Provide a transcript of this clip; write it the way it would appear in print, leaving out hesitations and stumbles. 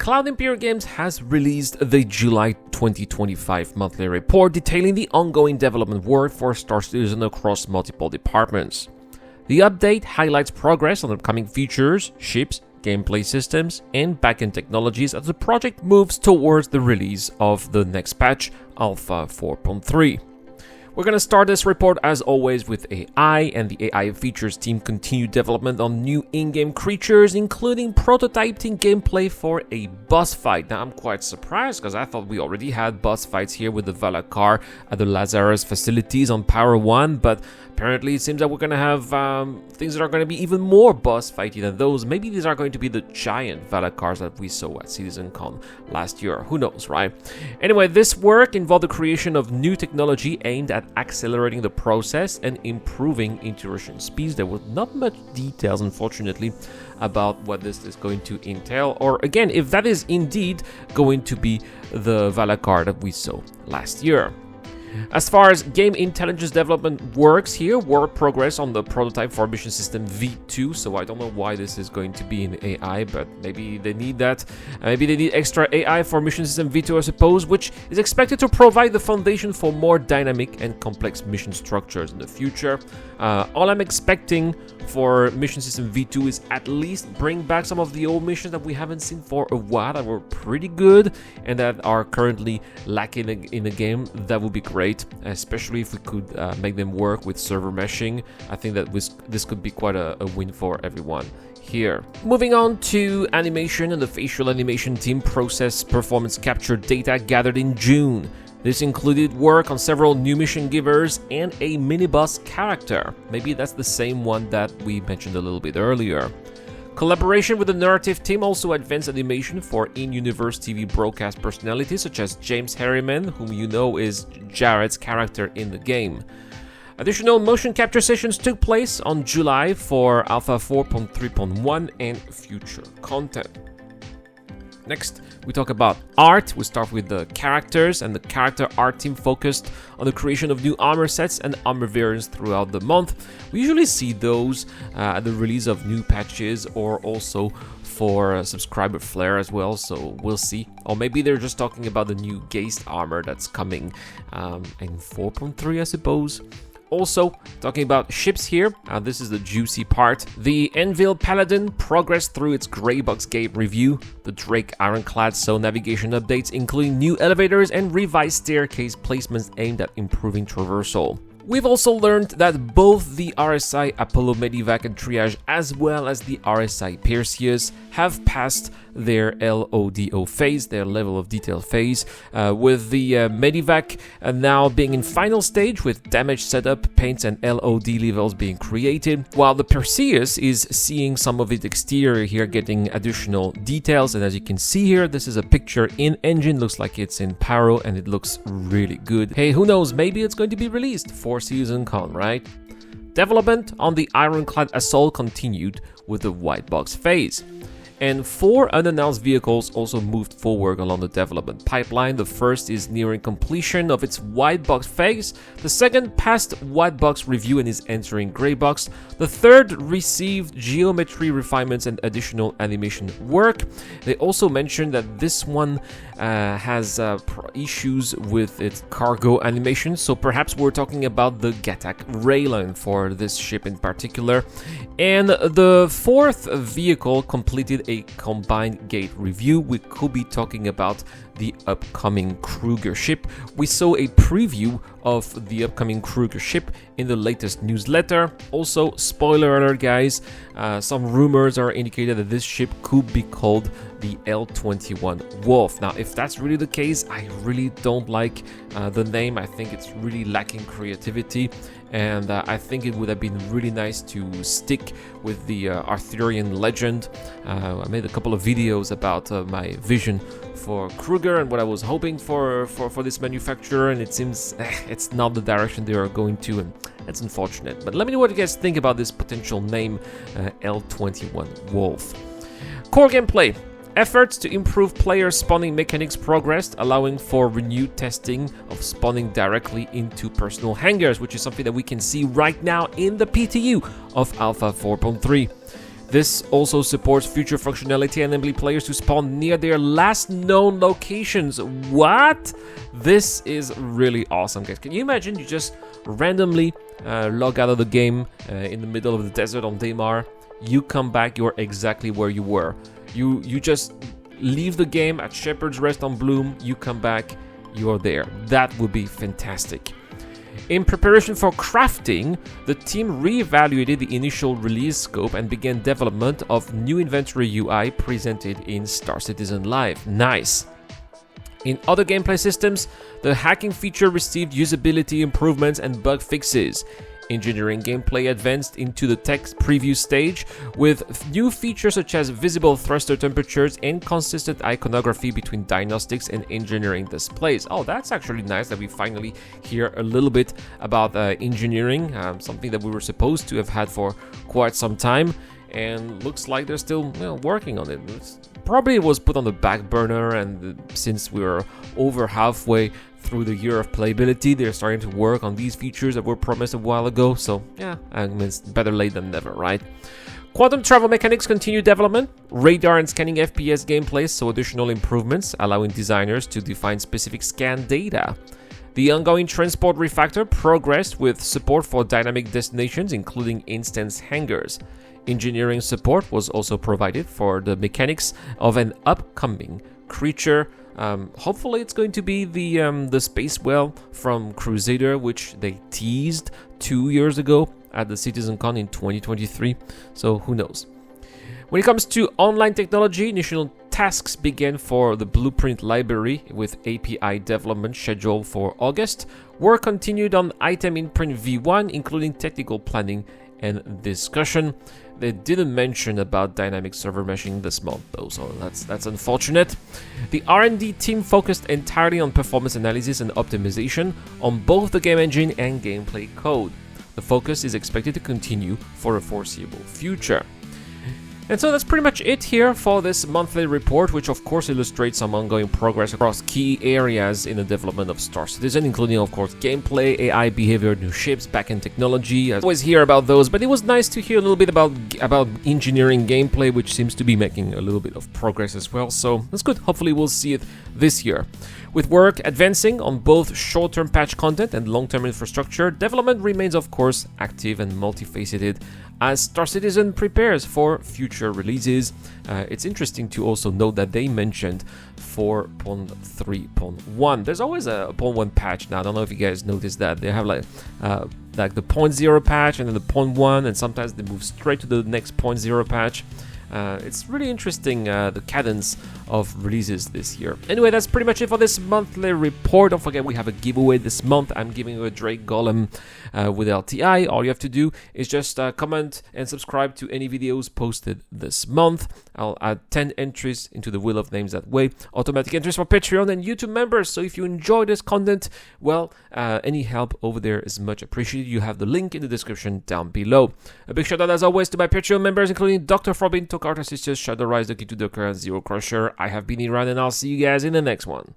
Cloud Imperial Games has released the July 2025 monthly report detailing the ongoing development work for Star Citizen across multiple departments. The update highlights progress on upcoming features, ships, gameplay systems, and backend technologies as the project moves towards the release of the next patch, Alpha 4.3. We're going to start this report as always with AI, and the AI features team continued development on new in-game creatures, including prototyping gameplay for a boss fight. Now I'm quite surprised because I thought we already had boss fights here with the Valakar at the Lazarus facilities on Power 1, but apparently it seems that we're going to have things that are going to be even more boss fighty than those. Maybe these are going to be the giant Valakars that we saw at CitizenCon last year. Who knows, right? Anyway, this work involved the creation of new technology aimed at accelerating the process and improving iteration speeds. There was not much details, unfortunately, about what this is going to entail, or again, if that is indeed going to be the Valakar that we saw last year. As far as game intelligence development works here, work progress on the prototype for mission system V2, so I don't know why this is going to be in AI, but maybe they need that. Maybe they need extra AI for mission system V2, I suppose, which is expected to provide the foundation for more dynamic and complex mission structures in the future. All I'm expecting for mission system V2 is at least bring back some of the old missions that we haven't seen for a while, that were pretty good and that are currently lacking in the game. That would be great, especially if we could make them work with server meshing. I think that this could be quite a win for everyone here. Moving on to animation, and the facial animation team processed performance capture data gathered in June. This included work on several new mission givers and a mini-boss character. Maybe that's the same one that we mentioned a little bit earlier. Collaboration with the narrative team also advanced animation for in-universe TV broadcast personalities such as James Harriman, whom you know is Jared's character in the game. Additional motion capture sessions took place on July for Alpha 4.3.1 and future content. Next, we talk about art. We start with the characters, and the character art team focused on the creation of new armor sets and armor variants throughout the month. We usually see those at the release of new patches, or also for subscriber flare as well, so we'll see. Or maybe they're just talking about the new Geist armor that's coming in 4.3, I suppose. Also, talking about ships here, this is the juicy part. The Envil Paladin progressed through its Grey Box Gate review. The Drake Ironclad saw navigation updates, including new elevators and revised staircase placements aimed at improving traversal. We've also learned that both the RSI Apollo Medivac and Triage, as well as the RSI Perseus, have passed their LODO phase, their level of detail phase, with the Medivac now being in final stage with damage setup, paints and LOD levels being created, while the Perseus is seeing some of its exterior here getting additional details. And as you can see here, this is a picture in engine, looks like it's in Paro, and it looks really good. Hey, who knows, maybe it's going to be released for CitizenCon, right? Development on the Ironclad Assault continued with the white box phase. And 4 unannounced vehicles also moved forward along the development pipeline. The first is nearing completion of its white box phase. The second passed white box review and is entering gray box. The third received geometry refinements and additional animation work. They also mentioned that this one has issues with its cargo animation, so perhaps we're talking about the Gatak Raylan for this ship in particular. And the fourth vehicle completed a combined gate review. We could be talking about the upcoming Kruger ship. We saw a preview of the upcoming Kruger ship in the latest newsletter. Also, spoiler alert guys, some rumors are indicated that this ship could be called the L-21 Wolf. Now, if that's really the case, I really don't like the name. I think it's really lacking creativity, and I think it would have been really nice to stick with the Arthurian legend. I made a couple of videos about my vision for Kruger and what I was hoping for this manufacturer, and it seems it's not the direction they are going to, and that's unfortunate. But let me know what you guys think about this potential name, L-21 Wolf. Core gameplay. Efforts to improve player spawning mechanics progressed, allowing for renewed testing of spawning directly into personal hangars, which is something that we can see right now in the PTU of Alpha 4.3. This also supports future functionality, enabling players to spawn near their last known locations. What? This is really awesome, guys. Can you imagine you just randomly log out of the game in the middle of the desert on Daymar? You come back, you're exactly where you were. You just leave the game at Shepherd's Rest on Bloom, you come back, you're there. That would be fantastic. In preparation for crafting, the team re-evaluated the initial release scope and began development of new inventory UI presented in Star Citizen Live. Nice. In other gameplay systems, the hacking feature received usability improvements and bug fixes. Engineering gameplay advanced into the tech preview stage with new features such as visible thruster temperatures and consistent iconography between diagnostics and engineering displays. Oh, that's actually nice that we finally hear a little bit about engineering, something that we were supposed to have had for quite some time, and looks like they're still working on it. Probably it was put on the back burner, and since we were over halfway through the year of playability, they're starting to work on these features that were promised a while ago. So yeah, I mean, it's better late than never, right? Quantum travel mechanics continue development. Radar and scanning FPS gameplay saw additional improvements, allowing designers to define specific scan data. The ongoing transport refactor progressed with support for dynamic destinations, including instance hangars. Engineering support was also provided for the mechanics of an upcoming creature. Hopefully it's going to be the space whale from Crusader, which they teased 2 years ago at the CitizenCon in 2023. So who knows? When it comes to online technology, initial tasks began for the Blueprint library with API development scheduled for August. Work continued on Item Imprint V1, including technical planning and discussion. They didn't mention about dynamic server meshing this month though, so that's unfortunate. The R&D team focused entirely on performance analysis and optimization on both the game engine and gameplay code. The focus is expected to continue for a foreseeable future. And so that's pretty much it here for this monthly report, which of course illustrates some ongoing progress across key areas in the development of Star Citizen, including of course gameplay, AI behavior, new ships, backend technology. I always hear about those, but it was nice to hear a little bit about engineering gameplay, which seems to be making a little bit of progress as well. So that's good. Hopefully we'll see it this year. With work advancing on both short-term patch content and long-term infrastructure, development remains of course active and multifaceted as Star Citizen prepares for future releases. It's interesting to also note that they mentioned 4.3.1. There's always a 0.1 patch now. I don't know if you guys noticed that. They have like the 0.0 patch and then the 0.1, and sometimes they move straight to the next 0.0 patch. It's really interesting, the cadence of releases this year. Anyway, that's pretty much it for this monthly report. Don't forget we have a giveaway this month. I'm giving you a Drake Golem with LTI. All you have to do is just comment and subscribe to any videos posted this month. I'll add 10 entries into the wheel of names that way. Automatic entries for Patreon and YouTube members. So if you enjoy this content, well, any help over there is much appreciated. You have the link in the description down below. A big shout out as always to my Patreon members, including Dr. Frobin, Carter Sisters, Shadow Rise, The Key to Docker, and Zero Crusher. I have been Iran, and I'll see you guys in the next one.